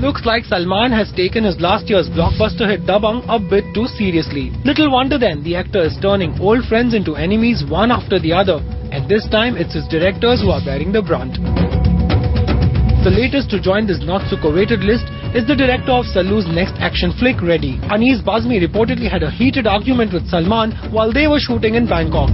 looks like Salman has taken his last year's blockbuster hit Dabangg a bit too seriously. Little wonder then the actor is turning old friends into enemies one after the other, and this time it's his directors who are bearing the brunt. The latest to join this not-so-coveted list is the director of Sallu's next action flick, Ready. Anees Bazmi reportedly had a heated argument with Salman while they were shooting in Bangkok.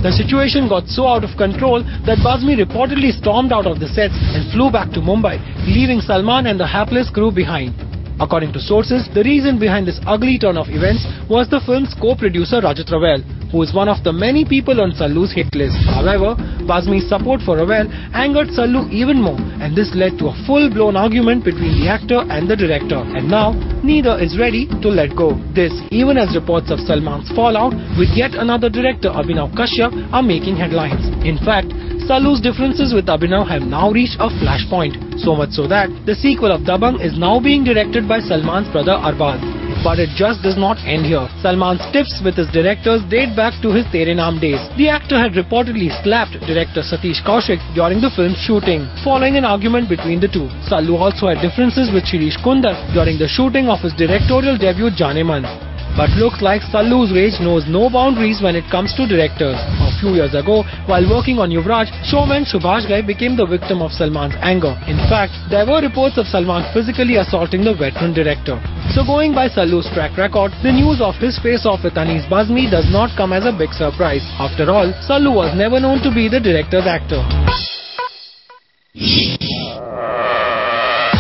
The situation got so out of control that Bazmi reportedly stormed out of the sets and flew back to Mumbai, leaving Salman and the hapless crew behind. According to sources, the reason behind this ugly turn of events was the film's co-producer Rajat Raval, who is one of the many people on Sallu's hit list. However, Bazmi's support for Raval angered Sallu even more, and this led to a full-blown argument between the actor and the director. And now, neither is ready to let go. This, even as reports of Salman's fallout with yet another director, Abhinav Kashyap, are making headlines. In fact, Sallu's differences with Abhinav have now reached a flashpoint. So much so that the sequel of Dabangg is now being directed by Salman's brother Arbaz. But it just does not end here. Salman's tiffs with his directors date back to his Tere Naam days. The actor had reportedly slapped director Satish Kaushik during the film's shooting, following an argument between the two. Sallu also had differences with Shirish Kundar during the shooting of his directorial debut Janeman. But looks like Sallu's rage knows no boundaries when it comes to directors. A few years ago, while working on Yuvraj, showman Subhash Ghai became the victim of Salman's anger. In fact, there were reports of Salman physically assaulting the veteran director. So going by Sallu's track record, the news of his face-off with Anees Bazmi does not come as a big surprise. After all, Sallu was never known to be the director's actor.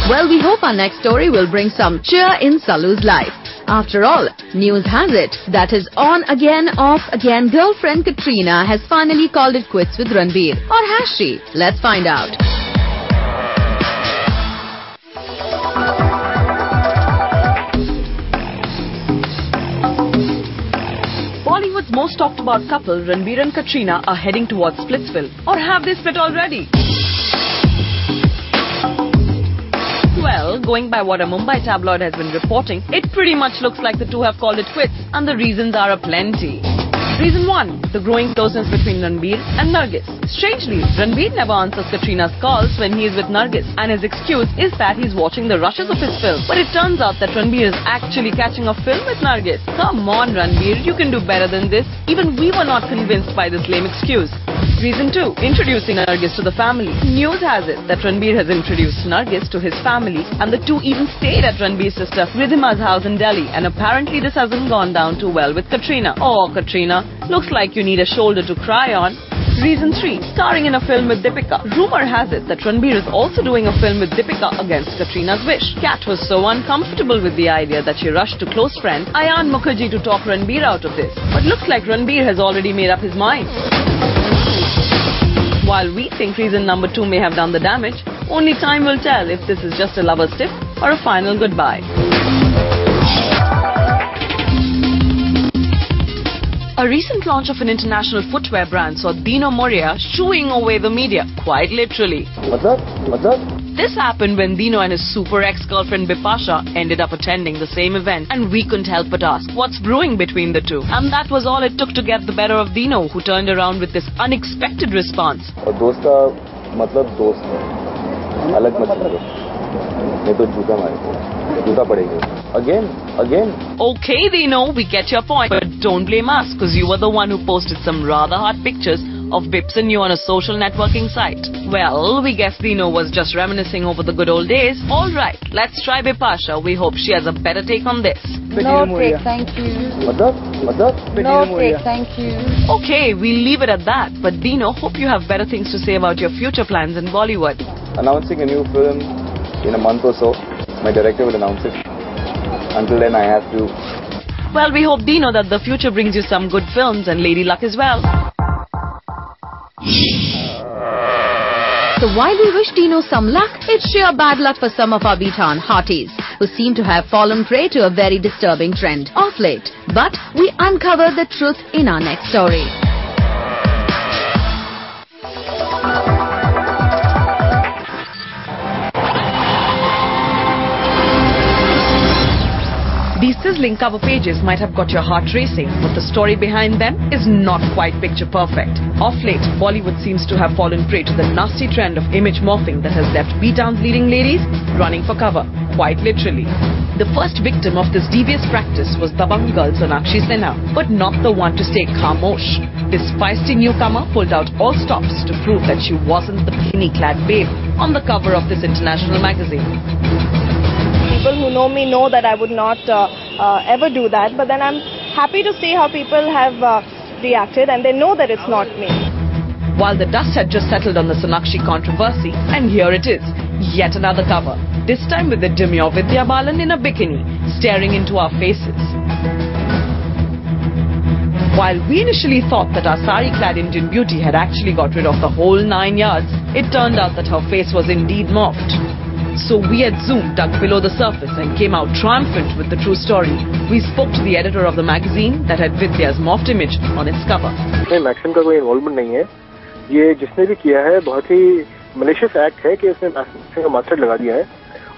Well, we hope our next story will bring some cheer in Sallu's life. After all, news has it that his on again, off again girlfriend Katrina has finally called it quits with Ranbir. Or has she? Let's find out. Bollywood's most talked about couple, Ranbir and Katrina, are heading towards Splitsville. Or have they split already? Well, going by what a Mumbai tabloid has been reporting, it pretty much looks like the two have called it quits, and the reasons are aplenty. Reason 1. The growing closeness between Ranbir and Nargis. Strangely, Ranbir never answers Katrina's calls when he is with Nargis, and his excuse is that he's watching the rushes of his film. But it turns out that Ranbir is actually catching a film with Nargis. Come on, Ranbir, you can do better than this. Even we were not convinced by this lame excuse. Reason 2. Introducing Nargis to the family. News has it that Ranbir has introduced Nargis to his family, and the two even stayed at Ranbir's sister Ridhima's house in Delhi, and apparently this hasn't gone down too well with Katrina. Oh, Katrina, looks like you need a shoulder to cry on. Reason 3. Starring in a film with Deepika. Rumor has it that Ranbir is also doing a film with Deepika against Katrina's wish. Kat was so uncomfortable with the idea that she rushed to close friend Ayan Mukherjee to talk Ranbir out of this. But looks like Ranbir has already made up his mind. While we think reason number 2 may have done the damage, only time will tell if this is just a lover's tip or a final goodbye. A recent launch of an international footwear brand saw Dino Morea shooing away the media, quite literally. What's up? This happened when Dino and his super ex-girlfriend Bipasha ended up attending the same event, and we couldn't help but ask, what's brewing between the two? And that was all it took to get the better of Dino, who turned around with this unexpected response. दोस्त का मतलब दोस्त है, अलग मत करो, नहीं तो जूता मारेंगे, जूता पड़ेगा. Again. Okay, Dino, we get your point, but don't blame us, because you were the one who posted some rather hot pictures of Bips and you on a social networking site. Well, we guess Dino was just reminiscing over the good old days. Alright, let's try Bipasha. We hope she has a better take on this. No take, thank you. What's up? No take, thank you. Okay, we'll leave it at that. But Dino, hope you have better things to say about your future plans in Bollywood. Announcing a new film in a month or so. My director will announce it. Until then, I have to. Well, we hope, Dino, that the future brings you some good films and lady luck as well. So while we wish Dino some luck, it's sheer bad luck for some of our Bitan hearties, who seem to have fallen prey to a very disturbing trend of late. But we uncover the truth in our next story. The sizzling cover pages might have got your heart racing, but the story behind them is not quite picture perfect. Of late, Bollywood seems to have fallen prey to the nasty trend of image morphing that has left B-Town's leading ladies running for cover, quite literally. The first victim of this devious practice was Dabangg girl Sonakshi Sinha, but not the one to stay khamosh. This feisty newcomer pulled out all stops to prove that she wasn't the bikini-clad babe on the cover of this international magazine. People who know me know that I would not ever do that, but then I'm happy to see how people have reacted and they know that it's not me. While the dust had just settled on the Sonakshi controversy, and here it is, yet another cover, this time with the demure Vidya Balan in a bikini, staring into our faces. While we initially thought that our sari-clad Indian beauty had actually got rid of the whole 9 yards, it turned out that her face was indeed morphed. So we at Zoom dug below the surface and came out triumphant with the true story. We spoke to the editor of the magazine that had Vidya's morphed image on its cover. Maxim का कोई involvement नहीं है. ये जिसने भी किया है बहुत ही malicious act है कि उसने मैक्सिम का मास्टर लगा दिया है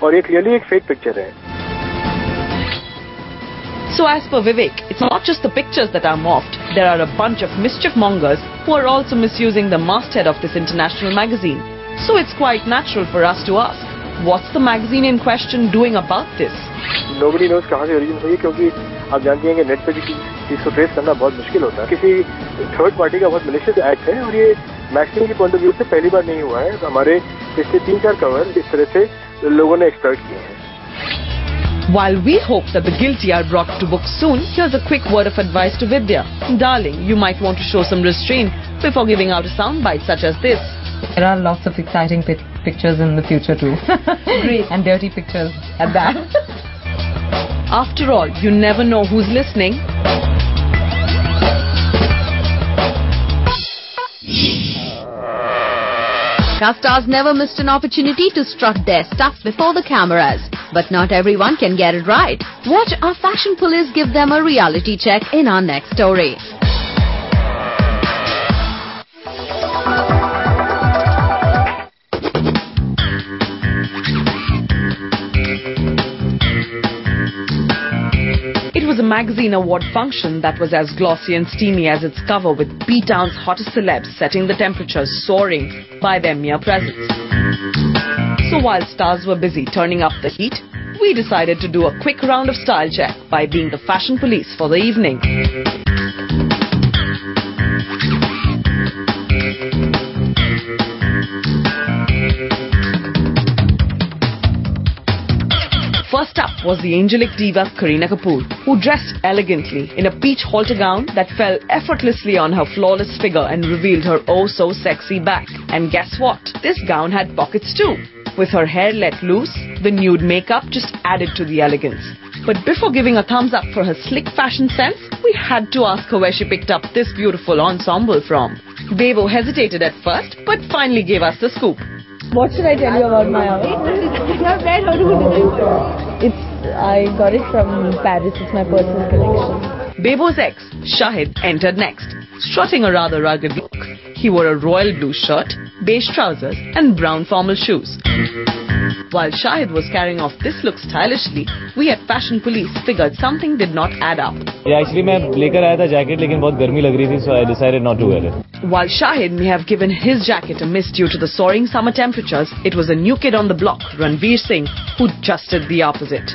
और ये क्लियरली एक फेक पिक्चर है. So as per Vivek, it's not just the pictures that are morphed. There are a bunch of mischief mongers who are also misusing the masthead of this international magazine. So it's quite natural for us to ask, what's the magazine in question doing about this? Nobody knows कहाँ से origin हुई है क्योंकि आप जानती हैं कि net पे भी चीज को ट्रेस करना बहुत मुश्किल होता है. किसी थर्ड पार्टी का बहुत malicious act है और ये मैक्सिम की पॉइंट ऑफ व्यू से पहली बार नहीं हुआ है. हमारे पिछले 3-4 कवर इस तरह से लोगों ने एक्सप्लॉइट किए हैं. While we hope that the guilty are brought to book soon, here's a quick word of advice to Vidya. Darling, you might want to show some restraint before giving out a soundbite such as this. There are lots of exciting pictures in the future too. Great. And dirty pictures at that. After all, you never know who's listening. Our stars never missed an opportunity to strut their stuff before the cameras. But not everyone can get it right. Watch our fashion police give them a reality check in our next story. It was a magazine award function that was as glossy and steamy as its cover, with B-Town's hottest celebs setting the temperatures soaring by their mere presence. So while stars were busy turning up the heat, we decided to do a quick round of style check by being the fashion police for the evening. First up was the angelic diva Kareena Kapoor, who dressed elegantly in a peach halter gown that fell effortlessly on her flawless figure and revealed her oh so sexy back. And guess what? This gown had pockets too. With her hair let loose, the nude makeup just added to the elegance. But before giving a thumbs up for her slick fashion sense, we had to ask her where she picked up this beautiful ensemble from. Bebo hesitated at first, but finally gave us the scoop. What should I tell you about my outfit? I got it from Paris. It's my personal collection. Bebo's ex, Shahid, entered next, strutting a rather rugged look. He wore a royal blue shirt, beige trousers and brown formal shoes. While Shahid was carrying off this look stylishly, we at Fashion Police figured something did not add up. Yeah, actually I लेकर आया था jacket लेकिन बहुत गर्मी लग रही थी, so I decided not to wear it. While Shahid may have given his jacket a miss due to the soaring summer temperatures, it was a new kid on the block, Ranbir Singh, who just did the opposite.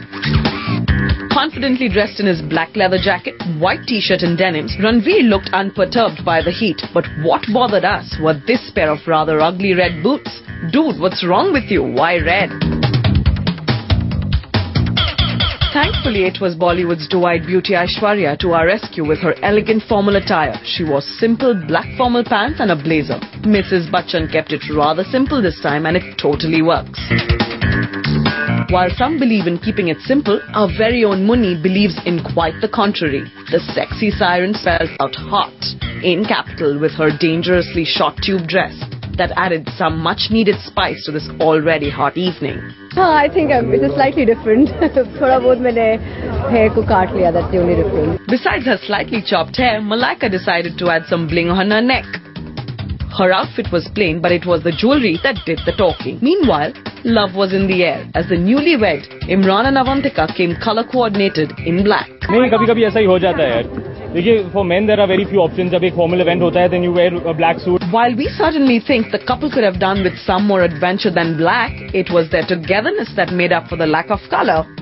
Confidently dressed in his black leather jacket, white t-shirt and denims, Ranveer looked unperturbed by the heat. But what bothered us were this pair of rather ugly red boots. Dude, what's wrong with you? Why red? Thankfully, it was Bollywood's do-eyed beauty Aishwarya to our rescue with her elegant formal attire. She wore simple black formal pants and a blazer. Mrs. Bachchan kept it rather simple this time, and it totally works. While some believe in keeping it simple, our very own Munni believes in quite the contrary. The sexy siren spells out hot in capital with her dangerously short tube dress that added some much-needed spice to this already hot evening. I think it is slightly different. Thoda bahut maine hair ko kaat liya, that's the only difference. Besides her slightly chopped hair, Malaika decided to add some bling on her neck. Her outfit was plain, but it was the jewellery that did the talking. Meanwhile, love was in the air as the newlywed Imran and Avantika came color coordinated in black. नहीं कभी-कभी ऐसा ही हो जाता है यार. देखिए, for men there are very few options. जब एक formal event होता है, then you wear a black suit. While we certainly think the couple could have done with some more adventure than black, it was their togetherness that made up for the lack of color.